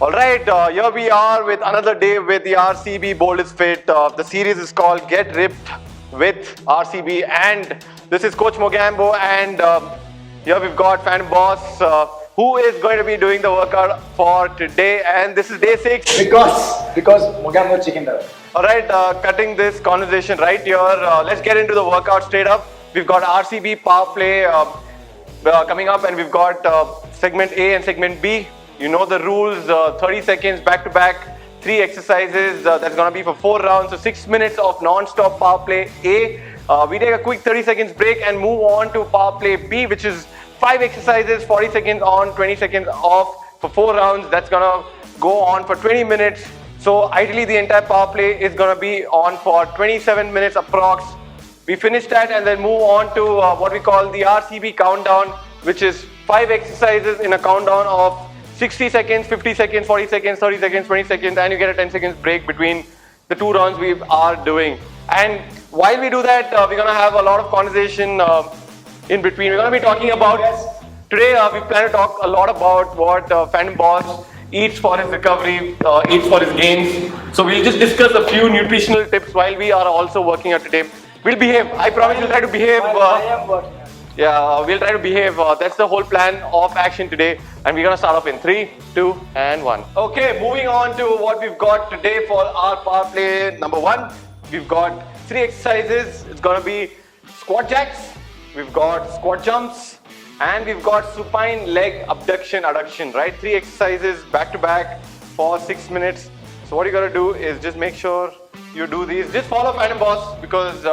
Alright, here we are with another day with the RCB Bold is Fit. The series is called Get Ripped with RCB, and this is Coach Mogambo, and here we've got Phantom Boss who is going to be doing the workout for today, and this is day 6. Because Mogambo chicken dinner. Alright, cutting this conversation right here, let's get into the workout straight up. We've got RCB Power Play coming up, and we've got segment A and segment B. You know the rules, 30 seconds back to back, 3 exercises, that's going to be for 4 rounds, so 6 minutes of non-stop power play A. We take a quick 30 seconds break and move on to power play B, which is 5 exercises, 40 seconds on, 20 seconds off for 4 rounds. That's going to go on for 20 minutes. So ideally the entire power play is going to be on for 27 minutes approx. We finish that and then move on to what we call the RCB countdown, which is 5 exercises in a countdown of 60 seconds, 50 seconds, 40 seconds, 30 seconds, 20 seconds, and you get a 10 seconds break between the 2 rounds we are doing. And while we do that, we're going to have a lot of conversation in between. We're going to be talking about, today we plan to talk a lot about what Phantom Boss eats for his recovery, eats for his gains. So we'll just discuss a few nutritional tips while we are also working out today. We'll behave. I promise we'll try to behave. I am working. Yeah, we'll try to behave. That's the whole plan of action today. And we're going to start off in 3, 2, and 1. Okay, moving on to what we've got today for our power play number 1. We've got 3 exercises. It's going to be squat jacks, we've got squat jumps, and we've got supine leg abduction, adduction, right? 3 exercises back to back for 6 minutes. So what you got to do is just make sure you do these. Just follow Phantom Boss, because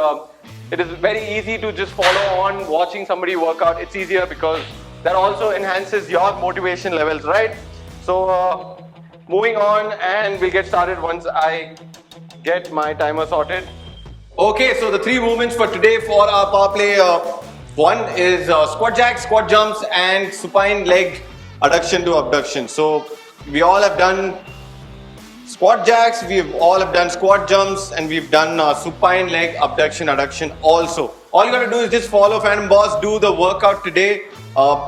it is very easy to just follow on watching somebody work out. It's easier because that also enhances your motivation levels, right? So moving on, and we'll get started once I get my timer sorted. Okay, so the 3 movements for today for our power play. One is squat jacks, squat jumps, and supine leg adduction to abduction. So we all have done squat jacks, we've all have done squat jumps, and we've done supine leg abduction, adduction also. All you gotta do is just follow Phantom Boss, do the workout today.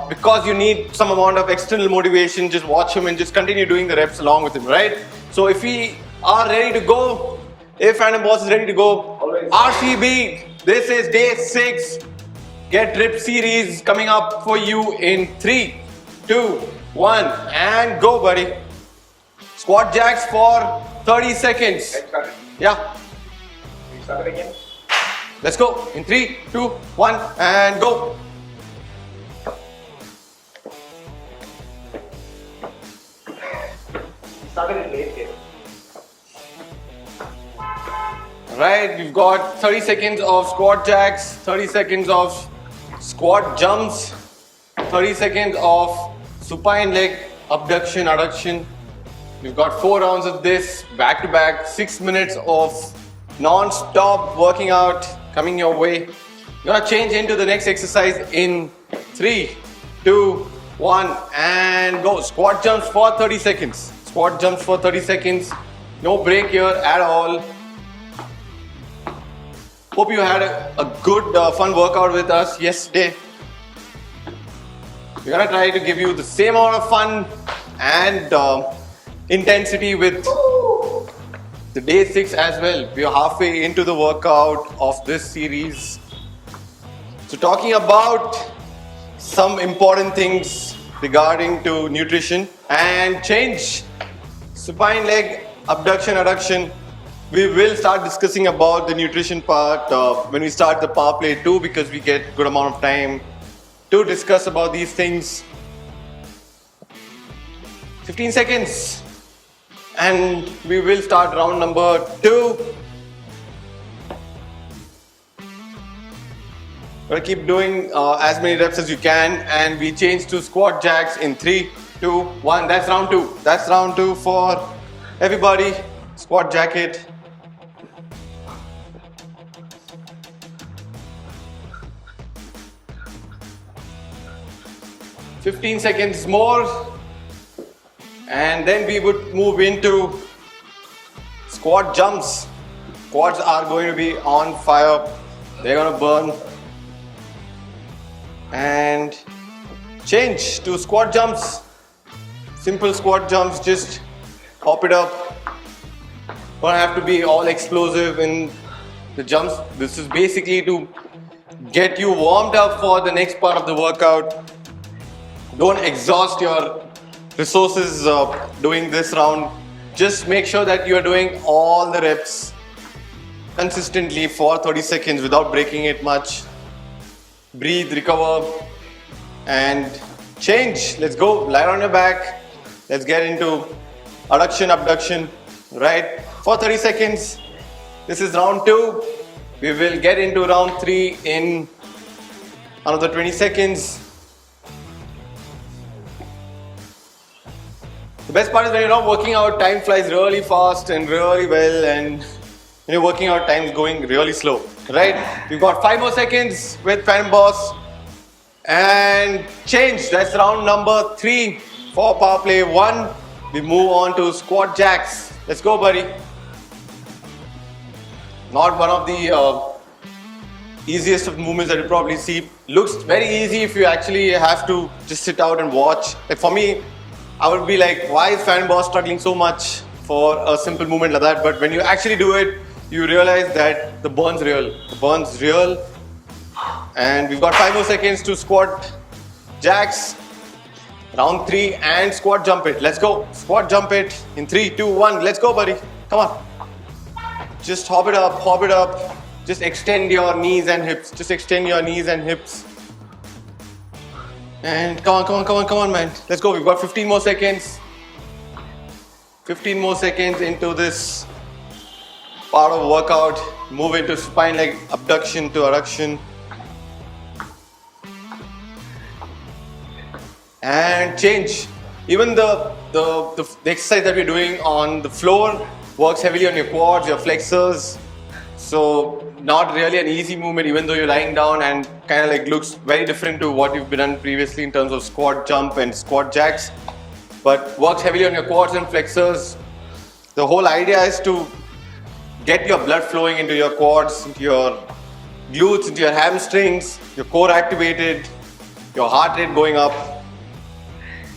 Because you need some amount of external motivation, just watch him and just continue doing the reps along with him, right? So if we are ready to go, if Phantom Boss is ready to go, Always. RCB, this is day 6. Get Ripped series coming up for you in 3, 2, 1, and go, buddy. Squat jacks for 30 seconds. Yeah. We start it again. Let's go. In 3, 2, 1, and go. Started it late here. Right, we've got 30 seconds of squat jacks, 30 seconds of squat jumps, 30 seconds of supine leg abduction, adduction. We've got 4 rounds of this back to back, 6 minutes of non-stop working out coming your way. You're gonna change into the next exercise in 3, 2, 1, and go. Squat jumps for 30 seconds. Squat jumps for 30 seconds. No break here at all. Hope you had a good, fun workout with us yesterday. We're gonna try to give you the same amount of fun and intensity with the day 6 as well. We are halfway into the workout of this series. So talking about some important things regarding to nutrition and change, supine leg abduction, adduction. We will start discussing about the nutrition part when we start the power play 2, because we get good amount of time to discuss about these things. 15 seconds and we will start round number 2. Gonna keep doing as many reps as you can, and we change to squat jacks in 3, 2, 1. That's round 2. That's round 2 for everybody. Squat jacket. "15 seconds more, and then we would move into squat jumps. Quads are going to be on fire. They're going to burn. And change to squat jumps. Simple squat jumps, just hop it up. Don't have to be all explosive in the jumps. This is basically to get you warmed up for the next part of the workout. Don't exhaust your resources doing this round. Just make sure that you are doing all the reps consistently for 30 seconds without breaking it much. Breathe, recover, and change. Let's go. Lie on your back. Let's get into adduction, abduction. Right? For 30 seconds. This is round 2. We will get into round 3 in another 20 seconds. The best part is when you're not working out, time flies really fast and really well, and when you're working out, time is going really slow, right? We've got 5 more seconds with Phantom Boss. And change. That's round number 3 for power play 1. We move on to squat jacks. Let's go, buddy. Not one of the easiest of movements that you probably see. Looks very easy if you actually have to just sit out and watch. Like for me, I would be like, why is Phantom Boss struggling so much for a simple movement like that? But when you actually do it, you realize that the burn's real. The burn's real. And we've got 5 more seconds to squat jacks. Round 3 and squat jump it. Let's go. Squat jump it in 3, 2, 1. Let's go, buddy. Come on. Just hop it up, hop it up. Just extend your knees and hips. Just extend your knees and hips. And come on, man. Let's go. We've got 15 more seconds. 15 more seconds into this part of workout. Move into spine leg abduction to adduction. And change. Even the exercise that we're doing on the floor works heavily on your quads, your flexors. So not really an easy movement, even though you're lying down, and kind of like looks very different to what you've been done previously in terms of squat jump and squat jacks. But works heavily on your quads and flexors. The whole idea is to get your blood flowing into your quads, into your glutes, into your hamstrings, your core activated, your heart rate going up.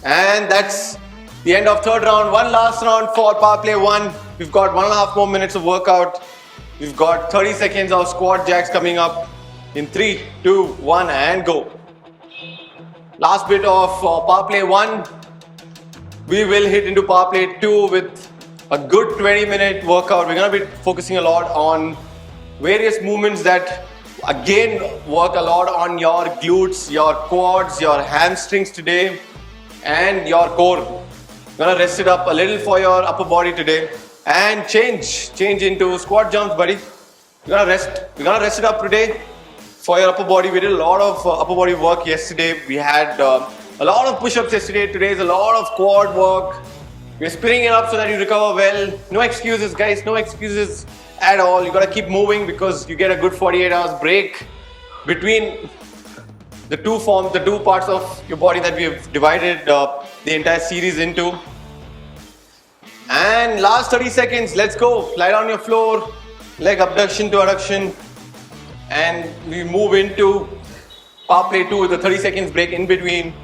And that's the end of third round. One last round for power play 1. We've got 1.5 more minutes of workout. We've got 30 seconds of squat jacks coming up in 3, 2, 1 and go. Last bit of power play 1. We will hit into power play 2 with a good 20-minute workout. We're going to be focusing a lot on various movements that again work a lot on your glutes, your quads, your hamstrings today, and your core. We're gonna rest it up a little for your upper body today and change into squat jumps, buddy. We're gonna rest it up today for your upper body. We did a lot of upper body work yesterday. We had a lot of push-ups yesterday. Today is a lot of quad work. We're spinning it up so that you recover well. No excuses, guys. No excuses at all. You gotta keep moving because you get a good 48 hours break between the two parts of your body that we have divided the entire series into. And last 30 seconds, let's go. Lie down on your floor, leg abduction to adduction, and we move into power play 2 with a 30 seconds break in between.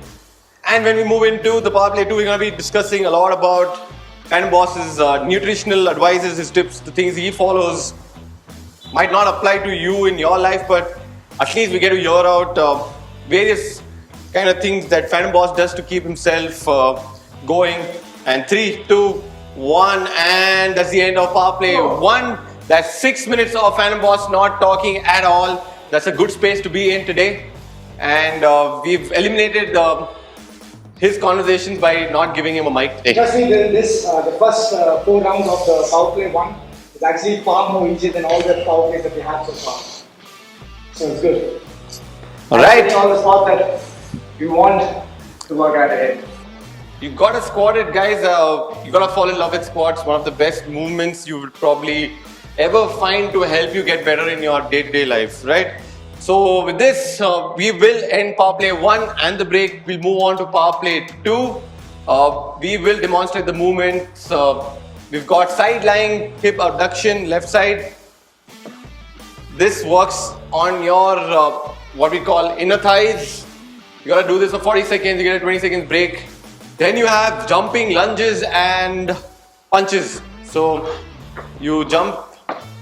And when we move into the power play 2, we're going to be discussing a lot about Phantom Boss's nutritional advices, his tips, the things he follows. Might not apply to you in your life, but at least we get to hear out various kind of things that Phantom Boss does to keep himself going. And 3, 2, 1, and that's the end of power play 1. That's 6 minutes of Phantom Boss not talking at all. That's a good space to be in today. And we've eliminated his conversations by not giving him a mic today. Trust me, the first 4 rounds of the power play 1 is actually far more easier than all the power plays that we had so far. So it's good. Alright. All the spots that we want to work out ahead. You gotta squat it, guys. You gotta fall in love with squats. One of the best movements you would probably ever find to help you get better in your day-to-day life, right? So with this, we will end power play 1 and the break. We'll move on to power play 2. We will demonstrate the movements. We've got side lying hip abduction, left side. This works on your what we call inner thighs. You gotta do this for 40 seconds, you get a 20 seconds break. Then you have jumping lunges and punches. So you jump,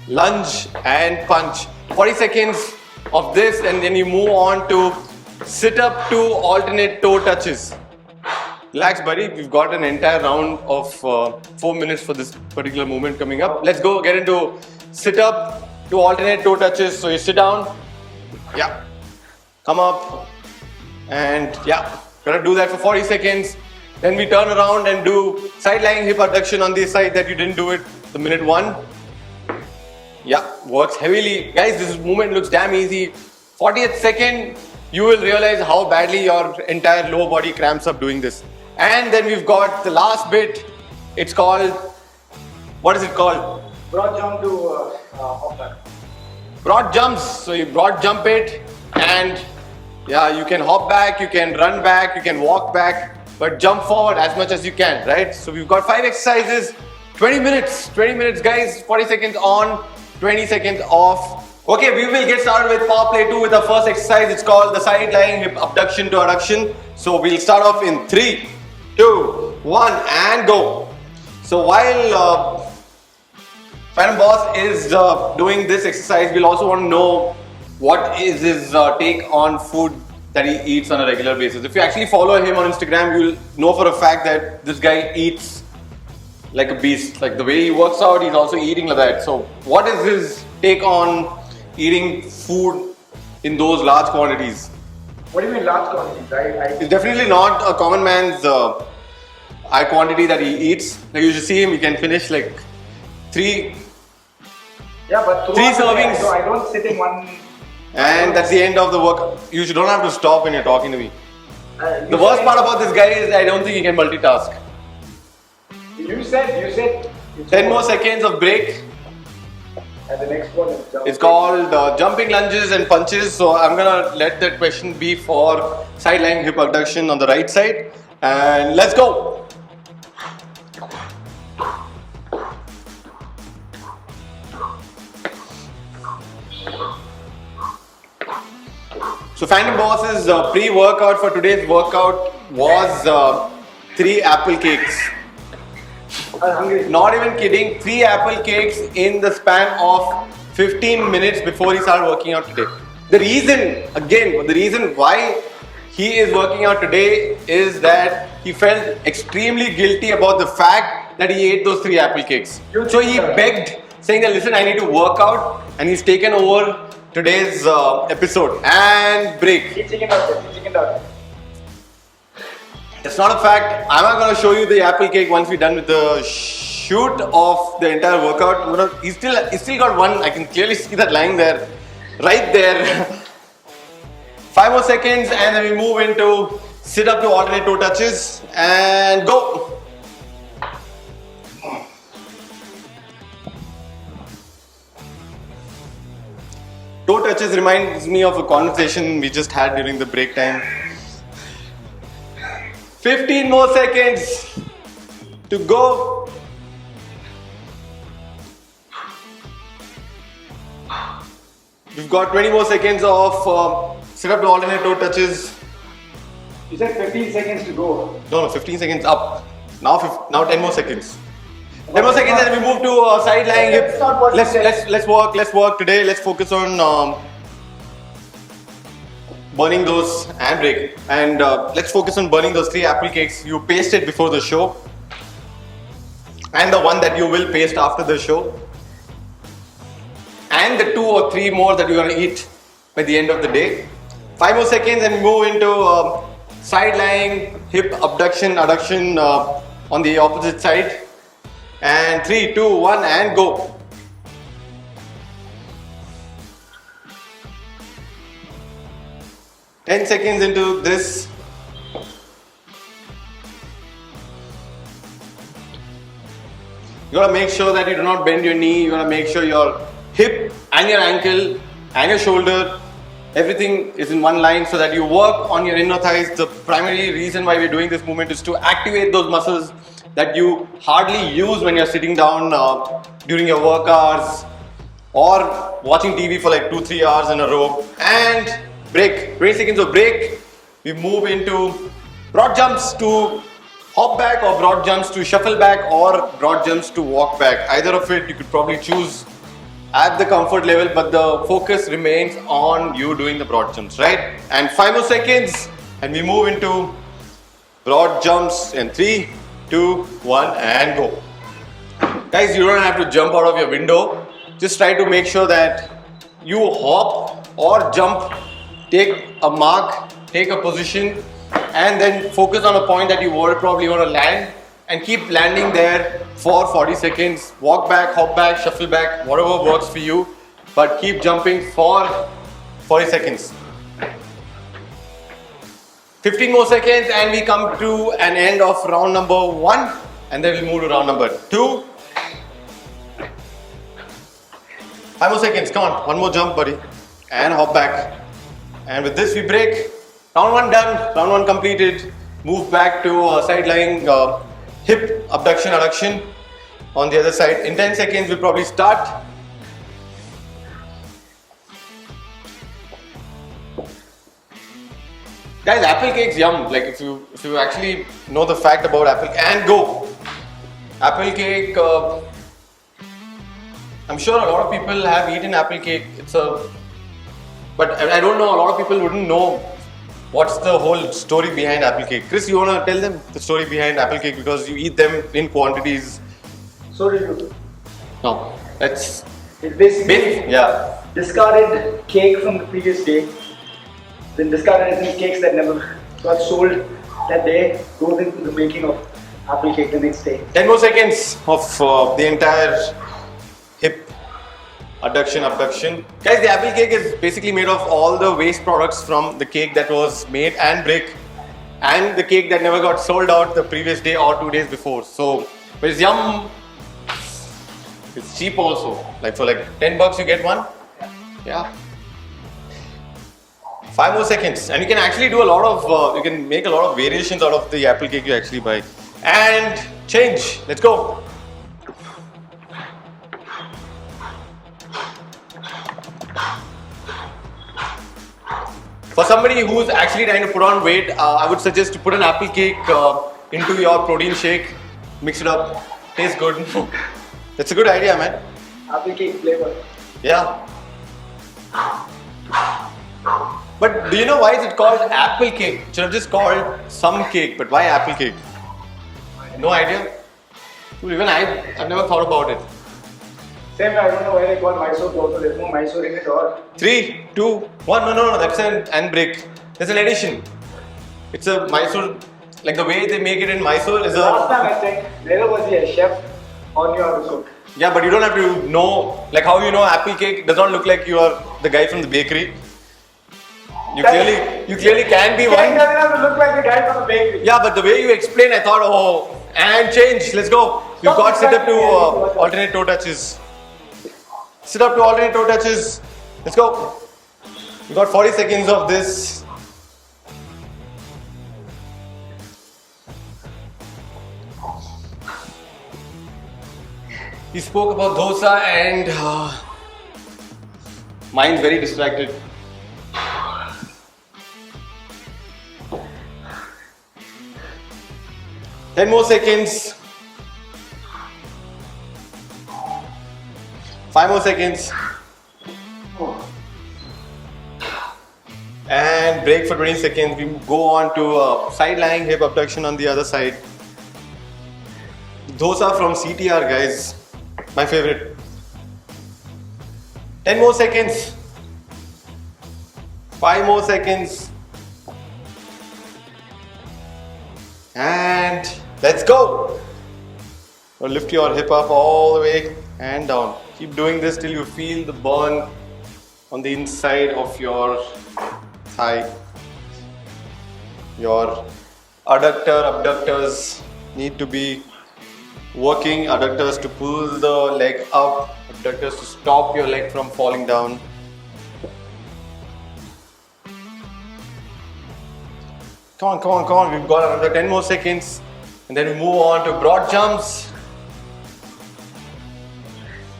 lunge and punch. 40 seconds of this and then you move on to sit up to alternate toe touches. Relax buddy, we've got an entire round of 4 minutes for this particular movement coming up. Let's go get into sit up to alternate toe touches. So you sit down, yeah, come up and yeah, gotta do that for 40 seconds. Then we turn around and do side lying hip abduction on this side that you didn't do it the minute one. Yeah, works heavily. Guys, this movement looks damn easy. 40th second, you will realize how badly your entire lower body cramps up doing this. And then we've got the last bit. It's called, what is it called? Broad jump to hop back. Broad jumps. So you broad jump it and yeah, you can hop back, you can run back, you can walk back, but jump forward as much as you can, right? So we've got 5 exercises, 20 minutes guys, 40 seconds on, 20 seconds off. Okay, we will get started with power play 2 with our first exercise. It's called the side lying hip abduction to adduction. So we'll start off in 3, 2, 1 and go. So while Phantom Boss is doing this exercise, we'll also want to know what is his take on food that he eats on a regular basis. If you actually follow him on Instagram, you'll know for a fact that this guy eats like a beast. Like the way he works out, he's also eating like that. So what is his take on eating food in those large quantities? What do you mean large quantities? It's definitely not a common man's high quantity that he eats. Like you should see him, he can finish like 3 but 3 servings. So I don't sit in one. And that's the end of the work. You don't have to stop when you're talking to me. The worst part about this guy is I don't think he can multitask. You said 10 more seconds of break. And the next one is jump. It's called jumping lunges and punches. So I'm gonna let that question be for side lying hip abduction on the right side. And let's go. So Phantom Boss's pre-workout for today's workout was 3 apple cakes. I'm hungry. Not even kidding, 3 apple cakes in the span of 15 minutes before he started working out today. The reason why he is working out today is that he felt extremely guilty about the fact that he ate those 3 apple cakes. So he begged, saying that listen, I need to work out, and he's taken over today's episode. And break. Eat chicken out. It's not a fact. I'm not going to show you the apple cake once we're done with the shoot of the entire workout. He's still got one. I can clearly see that lying there, right there. 5 more seconds and then we move into sit up to alternate toe touches and go. Toe touches reminds me of a conversation we just had during the break time. 15 more seconds to go. We've got 20 more seconds of sit up to alternate toe touches. You said 15 seconds to go. No, 15 seconds up. Now 10 more seconds. 10 more seconds and we move to side lying hip. Let's work today. Let's focus on burning those and break. And let's focus on burning those 3 apple cakes you pasted before the show. And the one that you will paste after the show. And the 2 or 3 more that you're going to eat by the end of the day. 5 more seconds and move into side lying hip abduction, adduction on the opposite side. And 3, 2, 1 and go. Ten seconds into this. You gotta make sure that you do not bend your knee. You gotta make sure your hip and your ankle and your shoulder, everything is in one line so that you work on your inner thighs. The primary reason why we're doing this movement is to activate those muscles that you hardly use when you're sitting down during your work hours or watching TV for like 2-3 hours in a row. And break. 20 seconds of break. We move into broad jumps to hop back or broad jumps to shuffle back or broad jumps to walk back. Either of it you could probably choose at the comfort level, but the focus remains on you doing the broad jumps, right? And 5 more seconds and we move into broad jumps in 3, 2, 1 and go. Guys, you don't have to jump out of your window. Just try to make sure that you hop or jump, take a mark, take a position, and then focus on a point that you probably want to land and keep landing there for 40 seconds. Walk back, hop back, shuffle back, whatever works for you, but keep jumping for 40 seconds. 15 more seconds and we come to an end of round number 1 and then we'll move to round number 2. 5 more seconds, come on, one more jump buddy and hop back. And with this we break. Round 1 done, round 1 completed. Move back to side lying hip abduction adduction on the other side. In 10 seconds we'll probably start. Guys, apple cake's yum. Like if you actually know the fact about apple and go. Apple cake, I'm sure a lot of people have eaten apple cake. But I don't know, a lot of people wouldn't know what's the whole story behind apple cake. Chris, you wanna tell them the story behind apple cake because you eat them in quantities. So do you. No, it's basically yeah. discarded cake from the previous day. Then discarded as in cakes that never got sold that day goes into the making of apple cake the next day. 10 more seconds of the entire hip adduction, abduction. Guys, the apple cake is basically made of all the waste products from the cake that was made and break and the cake that never got sold out the previous day or 2 days before. So, but it's yum. It's cheap also. Like for like 10 bucks you get one. Yeah. 5 more seconds and you can actually do a lot of, you can make a lot of variations out of the apple cake you actually buy. And change. Let's go. For somebody who's actually trying to put on weight, I would suggest to put an apple cake into your protein shake, mix it up, tastes good. That's a good idea, man. Apple cake flavor. Yeah. But do you know why is it called apple cake? It should have just called some cake, but why apple cake? No idea? Even I've never thought about it. Same, I don't know why they call Mysore also. There's no Mysore in it or. 3, 2, 1. No, that's an break. There's an addition. It's a Mysore, like the way they make it in Mysore is a. Last time I checked, there was a chef on your cook. Yeah, but you don't have to know, like how you know apple cake does not look like you are the guy from the bakery. You clearly can be Cake one. doesn't have to look like the guy from the bakery. Yeah, but the way you explain, I thought, oh, and change. Let's go. We've got sit up to alternate toe touches. Sit up to alternate toe touches. Let's go. We got 40 seconds of this. He spoke about dosa and mine's very distracted. Ten more seconds. 5 more seconds. And break for 20 seconds. We go on to side lying hip abduction on the other side. Dosa from CTR, guys. My favorite. 10 more seconds. 5 more seconds. And let's go. Now lift your hip up all the way and down. Keep doing this till you feel the burn on the inside of your thigh. Your abductors need to be working. Adductors to pull the leg up, abductors to stop your leg from falling down. Come on. We've got another 10 more seconds. And then we move on to broad jumps.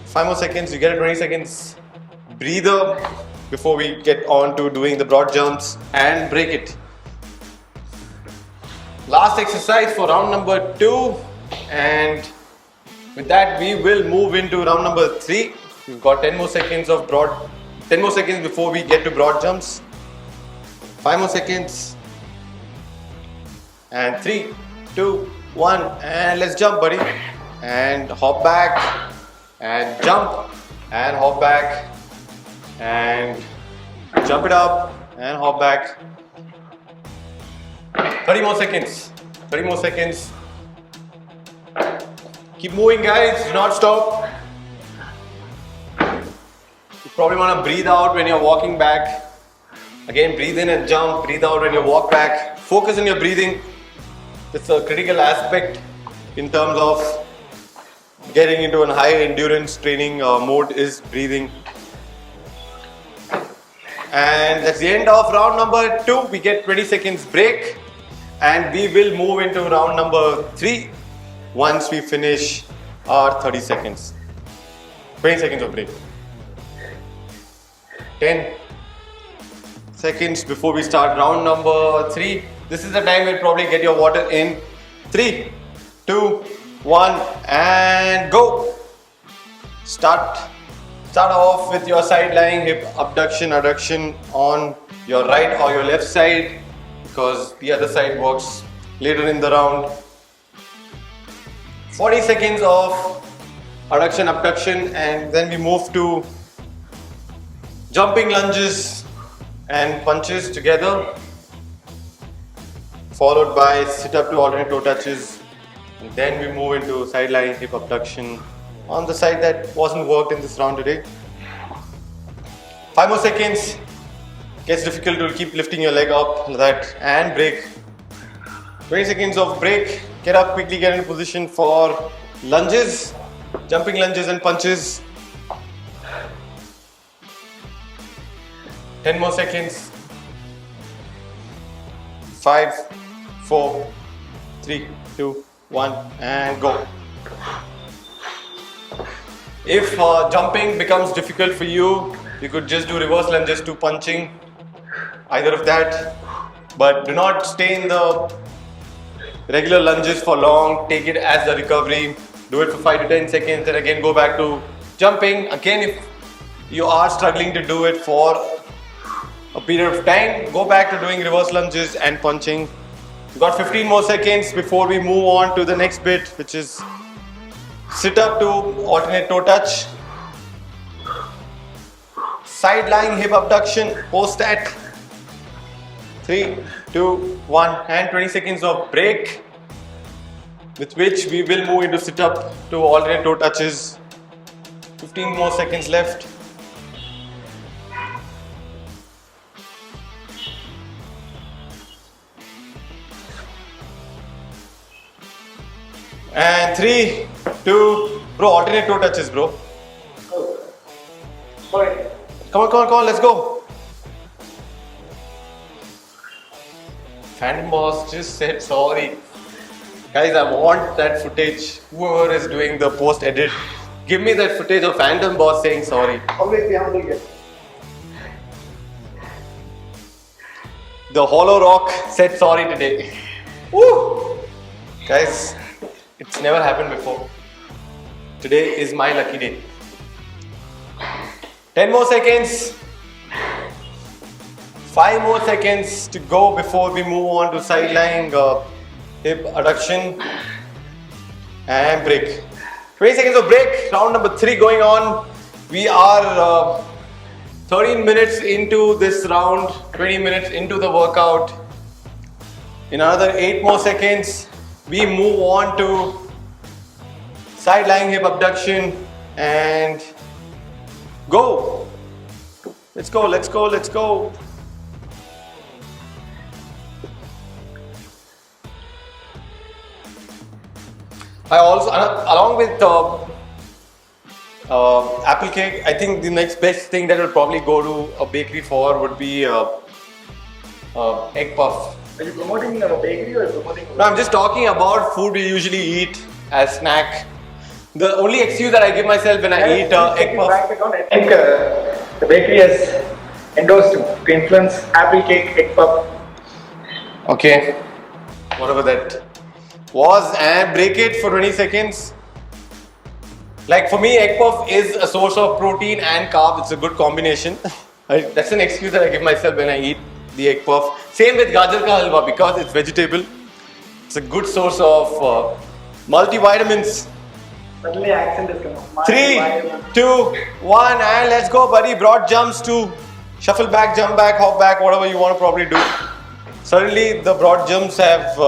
5 more seconds, you get a 20 seconds breather before we get on to doing the broad jumps and break it. Last exercise for round number 2, and with that we will move into round number 3. We've got 10 more seconds of 10 more seconds before we get to broad jumps. 5 more seconds. And 3, 2, 1, and let's jump, buddy. And hop back, and jump, and hop back, and jump it up, and hop back. 30 more seconds. 30 more seconds. Keep moving, guys. Do not stop. You probably want to breathe out when you're walking back. Again, breathe in and jump. Breathe out when you walk back. Focus on your breathing. That's a critical aspect in terms of getting into a high endurance training mode is breathing. And that's the end of round number 2. We get 20 seconds break. And we will move into round number 3 once we finish our 30 seconds. 20 seconds of break. 10 seconds before we start round number 3. This is the time you'll probably get your water in. 3, 2, 1, and go. Start off with your side lying hip abduction, adduction on your right or your left side, because the other side works later in the round. 40 seconds of adduction, abduction, and then we move to jumping lunges and punches together, followed by sit up to alternate toe touches, and then we move into side lying hip abduction on the side that wasn't worked in this round today. 5 more seconds. Gets difficult to keep lifting your leg up like that, and break. 20 seconds of break. Get up quickly, get into position for lunges, jumping lunges and punches. 10 more seconds. 5, 4, 3, 2, 1, and go. If jumping becomes difficult for you, you could just do reverse lunges to punching. Either of that, but do not stay in the regular lunges for long. Take it as a recovery. Do it for 5 to 10 seconds, and again go back to jumping. Again, if you are struggling to do it for a period of time, go back to doing reverse lunges and punching. We've got 15 more seconds before we move on to the next bit, which is sit up to alternate toe touch, side lying hip abduction, post that. 3, 2, 1, and 20 seconds of break, with which we will move into sit up to alternate toe touches. 15 more seconds left. And 3, 2, bro, alternate toe touches, bro. Oh. Sorry. Come on, let's go. Phantom Boss just said sorry. Guys, I want that footage. Whoever is doing the post edit, give me that footage of Phantom Boss saying sorry. Always be humble, guys. The Hollow Rock said sorry today. Woo! Guys, it's never happened before. Today is my lucky day. 10 more seconds. 5 more seconds to go before we move on to side lying hip adduction and break. 20 seconds of break. Round number 3 going on. We are 13 minutes into this round, 20 minutes into the workout. In another 8 more seconds, we move on to side lying hip abduction and go. Let's go. I also, along with apple cake, I think the next best thing that will probably go to a bakery for would be egg puff. Are you promoting a bakery or are you promoting? No, I'm just talking about food we usually eat as snack. The only excuse that I give myself when I eat egg puff. I think the bakery has endorsed to influence apple cake, egg puff. Okay. whatever that was, and break it for 20 seconds. Like for me, egg puff is a source of protein and carb. It's a good combination. That's an excuse that I give myself when I eat the egg puff. Same with gajar ka halwa, because it's vegetable. It's a good source of multivitamins. Suddenly accent is coming. 3, 2, 1, and let's go, buddy. Broad jumps to shuffle back, jump back, hop back, whatever you want to probably do. Suddenly, the broad jumps have.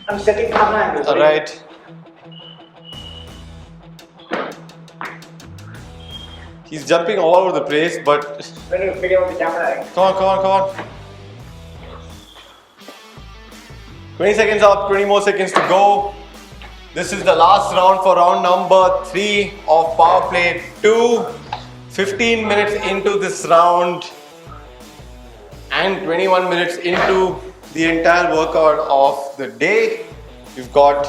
I'm setting camera angles. Right. He's jumping all over the place, but. When you figure out the camera angle. Come on. 20 seconds up, 20 more seconds to go. This is the last round for round number 3 of Power Play 2. 15 minutes into this round and 21 minutes into the entire workout of the day. We've got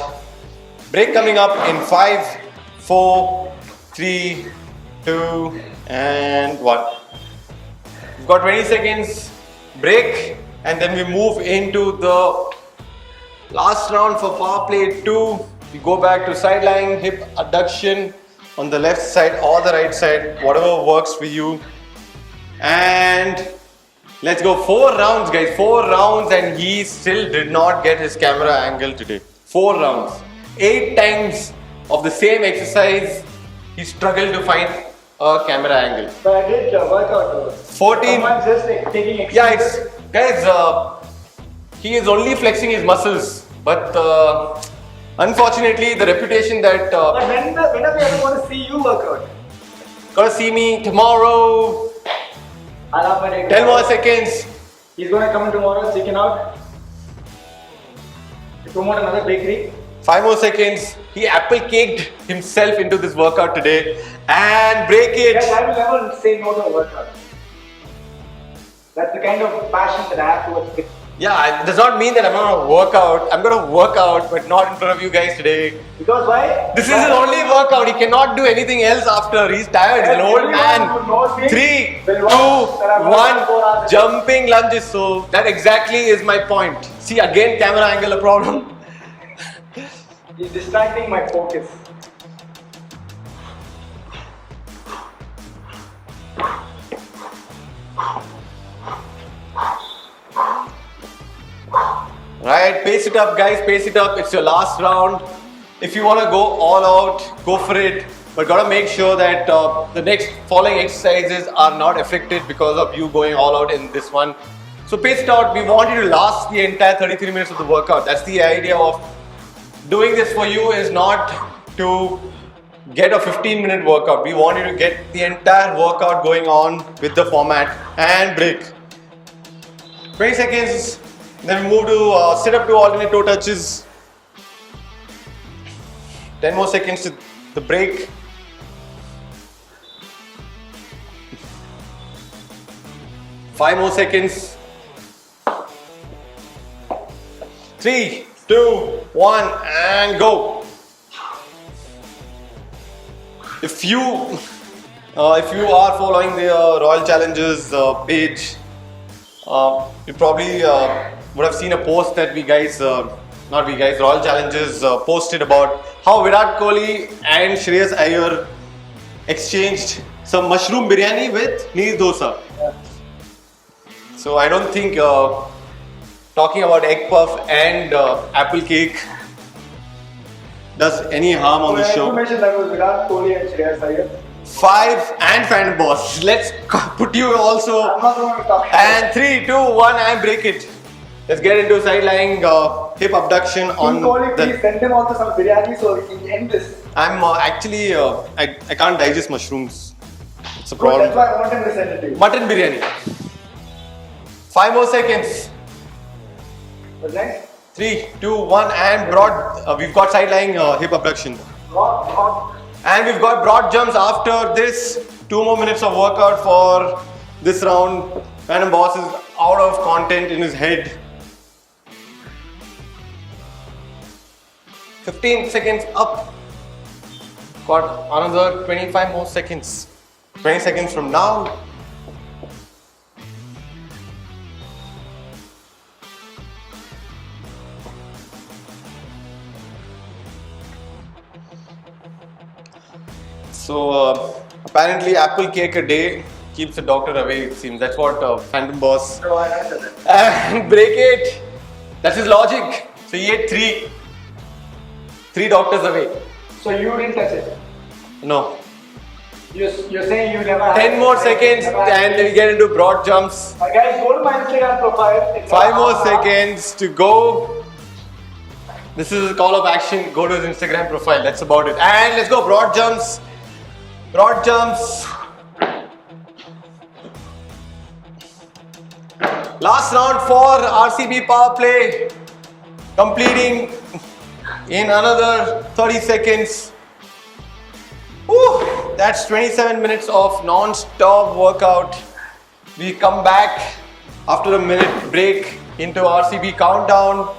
break coming up in 5, 4, 3, 2, and 1. We've got 20 seconds break, and then we move into the last round for Power Play 2. We go back to side lying, hip abduction on the left side or the right side, whatever works for you. And let's go 4 rounds, guys. 4 rounds, and he still did not get his camera angle today. 4 rounds. 8 times of the same exercise, he struggled to find a camera angle. But I did workout. 14. Someone's just like taking exercise. Yeah, it's guys. He is only flexing his muscles, but unfortunately, the reputation that But when are we ever going to see you work out? gonna see me tomorrow. I'll have my day 10 more tomorrow. seconds. He's going to come in tomorrow, chicken out. To promote another bakery. 5 more seconds. He apple caked himself into this workout today and break it. Yes, I will never say no to a workout. That's the kind of passion that I have towards fitness. Yeah, it does not mean that I'm gonna work out. I'm gonna work out, but not in front of you guys today. Because why? This is his only workout. He cannot do anything else after. He's tired. He's an old man. 3, 2, 1. Jumping lunges. So that exactly is my point. See, again, camera angle a problem. He's distracting my focus. Right, pace it up, guys. Pace it up. It's your last round. If you want to go all out, go for it. But gotta make sure that the next following exercises are not affected because of you going all out in this one. So pace it out. We want you to last the entire 33 minutes of the workout. That's the idea of doing this for you, is not to get a 15-minute workout. We want you to get the entire workout going on with the format and break. 20 seconds. Then we move to sit up to alternate toe touches. 10 more seconds to the break. Five more seconds. 3, 2, 1, and go. If you are following the Royal Challengers page, you probably would have seen a post that Royal Challengers posted about how Virat Kohli and Shreyas Iyer exchanged some mushroom biryani with neer dosa. Yeah. So I don't think talking about egg puff and apple cake does any harm on the You show. mentioned that was Virat Kohli and Shreyas Iyer. 5 and Fan Boss. Let's put you also. I'm not going to talk. And 3, 2, 1, and break it. Let's get into side lying hip abduction on Kohli, please the. send him also some biryani so we can end this. I'm actually I can't digest mushrooms. It's a Good, that's problem. why I want him to send it to you. Mutton biryani. 5 more seconds. What's next? 3, 2, 1, and broad. We've got side lying hip abduction. Rock. And we've got broad jumps after this. 2 more minutes of workout for this round. Phantom Boss is out of content in his head. 15 seconds up. Got another 25 more seconds. 20 seconds from now. So apparently apple cake a day keeps the doctor away, it seems. That's what Phantom Boss. No, I don't know that. And break it. That's his logic. So he ate three doctors away. So you didn't touch it. No. You're saying you never. 10 more seconds and then we get into broad jumps. Guys, go to my Instagram profile. It's 5 more seconds to go. This is a call of action. Go to his Instagram profile. That's about it. And let's go. Broad jumps. Broad jumps. Last round for RCB power play. Completing in another 30 seconds. Woo, that's 27 minutes of non-stop workout. We come back after a minute break into RCB countdown,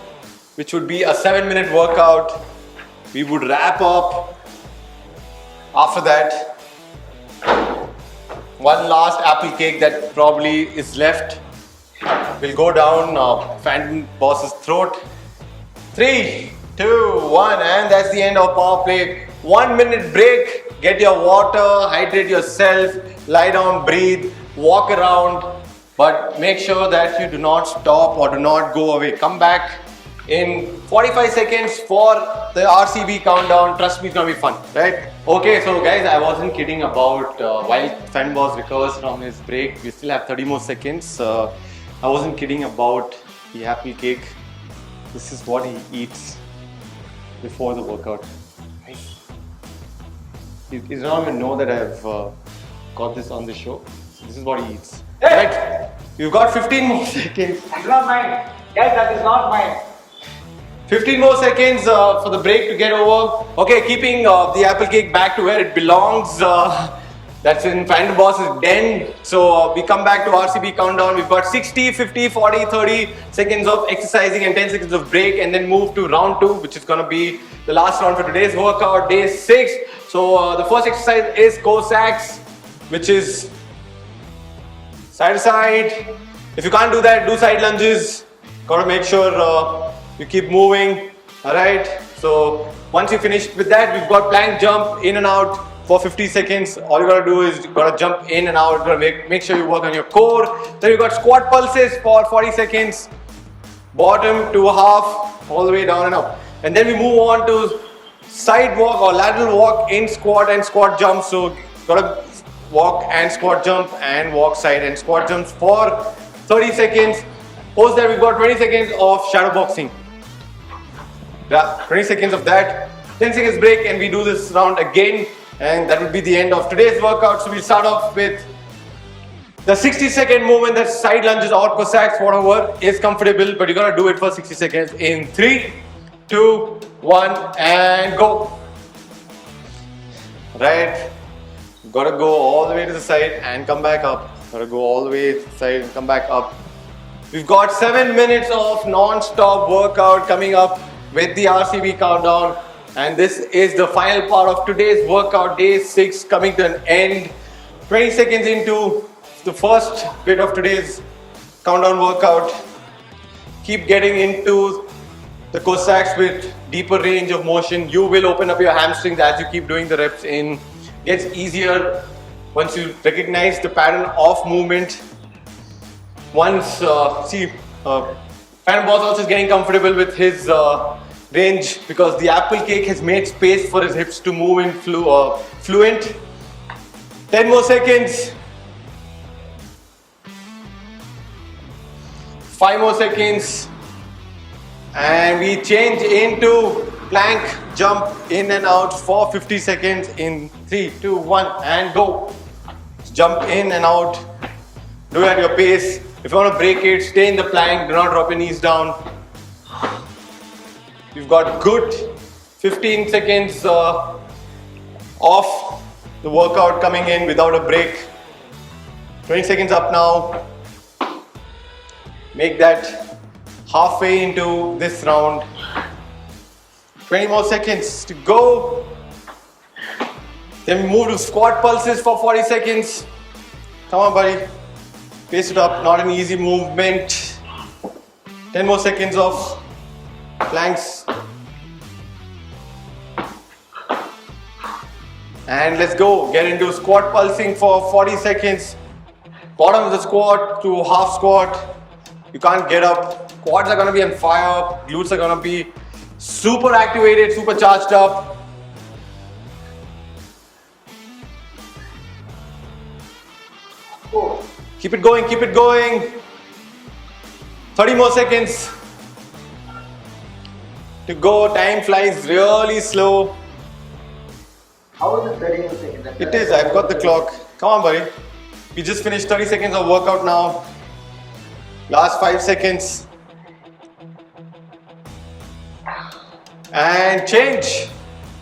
which would be a 7-minute workout. We would wrap up. After that, one last apple cake that probably is left will go down Phantom Boss's throat. 3, 2, 1, and that's the end of power play. 1 minute break. Get your water, hydrate yourself, lie down, breathe, walk around, but make sure that you do not stop or do not go away. Come back in 45 seconds for the RCB countdown. Trust me, it's gonna be fun, right? Okay, so guys, I wasn't kidding about while Phantom Boss recovers from his break. We still have 30 more seconds. I wasn't kidding about the apple cake. This is what he eats before the workout. He does not even know that I've got this on the show. This is what he eats. Hey! Right? You've got 15 more seconds. That's not mine. Guys, that is not mine. 15 more seconds for the break to get over. Okay, keeping the apple cake back to where it belongs. That's in Phantom Boss's den. So we come back to RCB countdown. We've got 60, 50, 40, 30 seconds of exercising and 10 seconds of break, and then move to round 2, which is going to be the last round for today's workout, day 6. So the first exercise is Cossacks, which is side to side. If you can't do that, do side lunges. Got to make sure you keep moving. Alright, so once you finish with that, we've got plank jump in and out for 50 seconds. All you gotta do is you gotta jump in and out. You gotta make sure you work on your core. Then you've got squat pulses for 40 seconds. Bottom to half, all the way down and up. And then we move on to side walk or lateral walk in squat and squat jump. So gotta walk and squat jump and walk side and squat jumps for 30 seconds. Post that, we've got 20 seconds of shadow boxing. Yeah, 20 seconds of that. 10 seconds break and we do this round again. And that would be the end of today's workout. So we'll start off with the 60-second movement. That's side lunges or Cossacks, whatever is comfortable. But you gotta do it for 60 seconds in 3, 2, 1, and go. Right. Gotta go all the way to the side and come back up. Gotta go all the way to the side and come back up. We've got 7 minutes of non-stop workout coming up with the RCB countdown. And this is the final part of today's workout, day 6, coming to an end. 20 seconds into the first bit of today's countdown workout. Keep getting into the Cossacks with deeper range of motion. You will open up your hamstrings as you keep doing the reps in. Gets easier once you recognize the pattern of movement. Once, Phantom Boss also is getting comfortable with his range because the apple cake has made space for his hips to move in fluent. 10 more seconds. 5 more seconds. And we change into plank jump in and out for 50 seconds in 3, 2, 1 and go. Jump in and out. Do it at your pace. If you want to break it, stay in the plank. Do not drop your knees down. You've got good 15 seconds of the workout coming in without a break. 20 seconds up now. Make that halfway into this round. 20 more seconds to go. Then we move to squat pulses for 40 seconds. Come on, buddy. Pace it up. Not an easy movement. 10 more seconds of planks. And let's go. Get into squat pulsing for 40 seconds. Bottom of the squat to half squat. You can't get up. Quads are gonna be on fire. Glutes are gonna be super activated, super charged up. Oh. Keep it going, keep it going. 30 more seconds to go. Time flies really slow. How is it 30 more seconds? It is, I've got the clock. Come on, buddy. We just finished 30 seconds of workout now. Last 5 seconds. And change.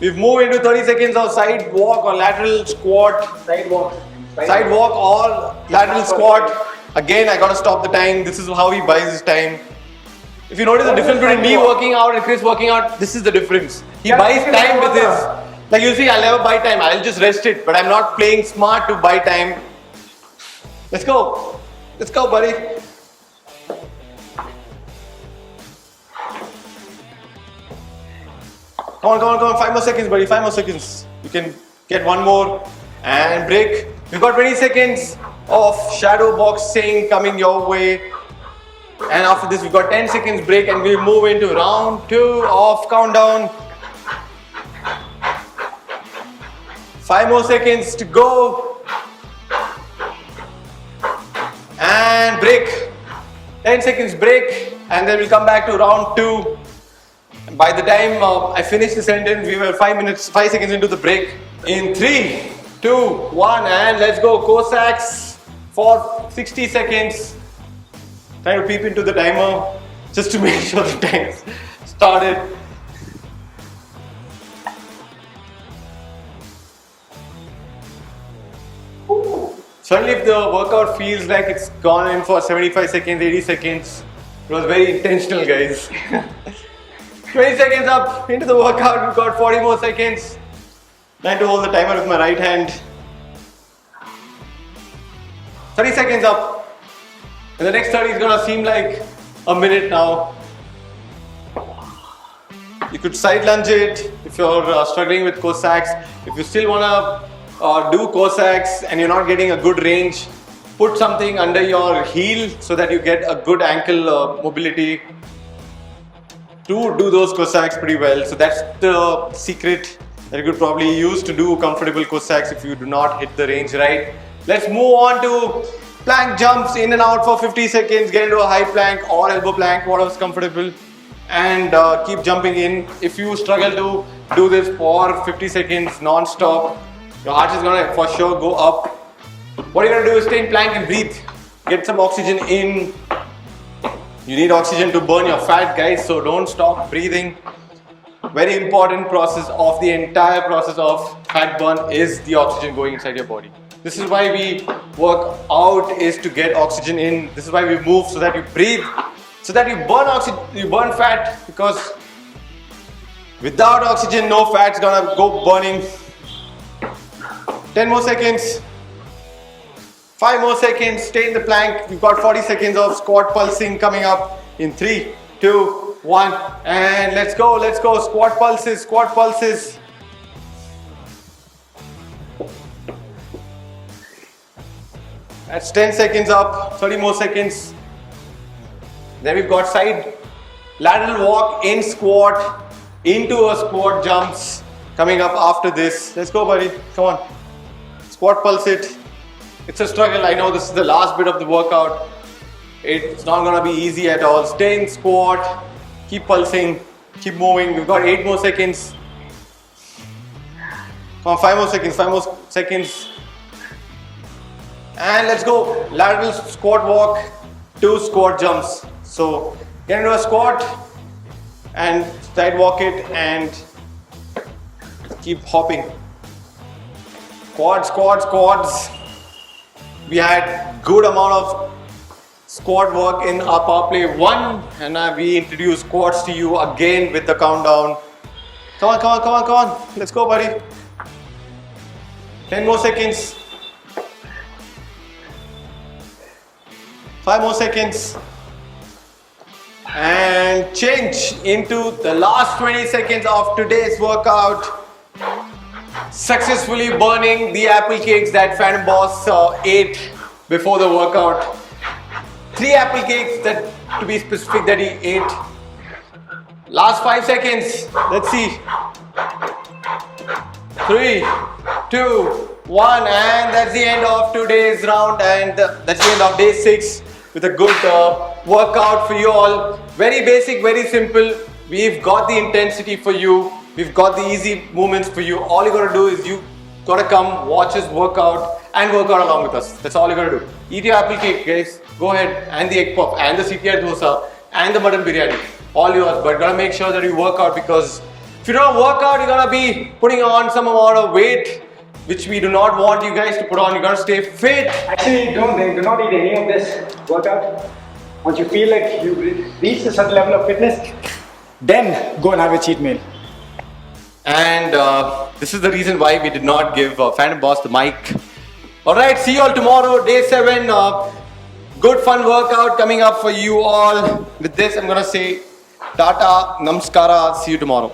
We've moved into 30 seconds of side walk or lateral squat. Side walk. Side walk or lateral squat. Again, I gotta stop the time. This is how he buys his time. If you notice the difference between me working out and Chris working out, this is the difference. He buys time with his. Like you see, I'll never buy time. I'll just rest it. But I'm not playing smart to buy time. Let's go. Let's go, buddy. Come on, come on, come on. 5 more seconds, buddy. 5 more seconds. You can get one more and break. We've got 20 seconds of shadow boxing coming your way. And after this, we've got 10 seconds break and we'll move into round 2 of countdown. 5 more seconds to go. And break. 10 seconds break and then we'll come back to round 2. By the time I finish the sentence, we were 5 seconds into the break. In 3, 2, 1 and let's go. Cossacks for 60 seconds. Trying to peep into the timer just to make sure the time's started. Certainly if the workout feels like it's gone in for 75 seconds, 80 seconds, it was very intentional, guys. 20 seconds up into the workout, we've got 40 more seconds. Trying to hold the timer with my right hand. 30 seconds up. And the next 30 is gonna seem like a minute now. You could side lunge it if you're struggling with Cossacks. If you still wanna do Cossacks and you're not getting a good range, put something under your heel so that you get a good ankle mobility to do those Cossacks pretty well. So that's the secret that you could probably use to do comfortable Cossacks if you do not hit the range right. Let's move on to plank jumps in and out for 50 seconds. Get into a high plank or elbow plank, whatever's comfortable, and keep jumping in. If you struggle to do this for 50 seconds non-stop, your heart is gonna for sure go up. What you're gonna do is stay in plank and breathe. Get some oxygen in. You need oxygen to burn your fat, guys, so don't stop breathing. Very important process of the entire process of fat burn is the oxygen going inside your body. This is why we work out, is to get oxygen in. This is why we move, so that you breathe, so that you burn oxygen, you burn fat, because without oxygen, no fat's gonna go burning. 10 more seconds. 5 more seconds. Stay in the plank. We've got 40 seconds of squat pulsing coming up in 3, 2, 1, and let's go. Let's go. Squat pulses. Squat pulses. That's 10 seconds up. 30 more seconds. Then we've got side lateral walk in squat into a squat jumps coming up after this. Let's go, buddy. Come on. Squat pulse it. It's a struggle. I know this is the last bit of the workout. It's not gonna be easy at all. Stay in squat. Keep pulsing. Keep moving. We've got 8 more seconds. Come on, 5 more seconds. 5 more seconds. And let's go. Lateral squat walk, 2 squat jumps. So get into a squat and side walk it and keep hopping. Quads, quads, quads. We had good amount of squat work in our power play 1, and we introduce squats to you again with the countdown. Come on, come on, come on, come on. Let's go, buddy. 10 more seconds. 5 more seconds. And change into the last 20 seconds of today's workout. successfully burning the apple cakes that Phantom Boss ate before the workout. 3 apple cakes, that to be specific, that he ate. Last 5 seconds. Let's see. 3, 2, 1, and that's the end of today's round, and that's the end of day 6 with a good workout for you all. Very basic, very simple. We've got the intensity for you. We've got the easy movements for you. All you gotta do is you gotta come, watch us work out and work out along with us. That's all you gotta do. Eat your apple cake, guys. Go ahead, and the egg puff, and the CTR dosa, and the mutton biryani. All yours, but gotta make sure that you work out, because if you don't work out, you're gonna be putting on some amount of weight, which we do not want you guys to put on. You're gonna stay fit. Actually, do not eat any of this workout. Once you feel like you've reached a certain level of fitness, then go and have a cheat meal. And this is the reason why we did not give Phantom Boss the mic. Alright, see you all tomorrow, day 7. Good fun workout coming up for you all. With this, I'm gonna say Tata, Namaskara, see you tomorrow.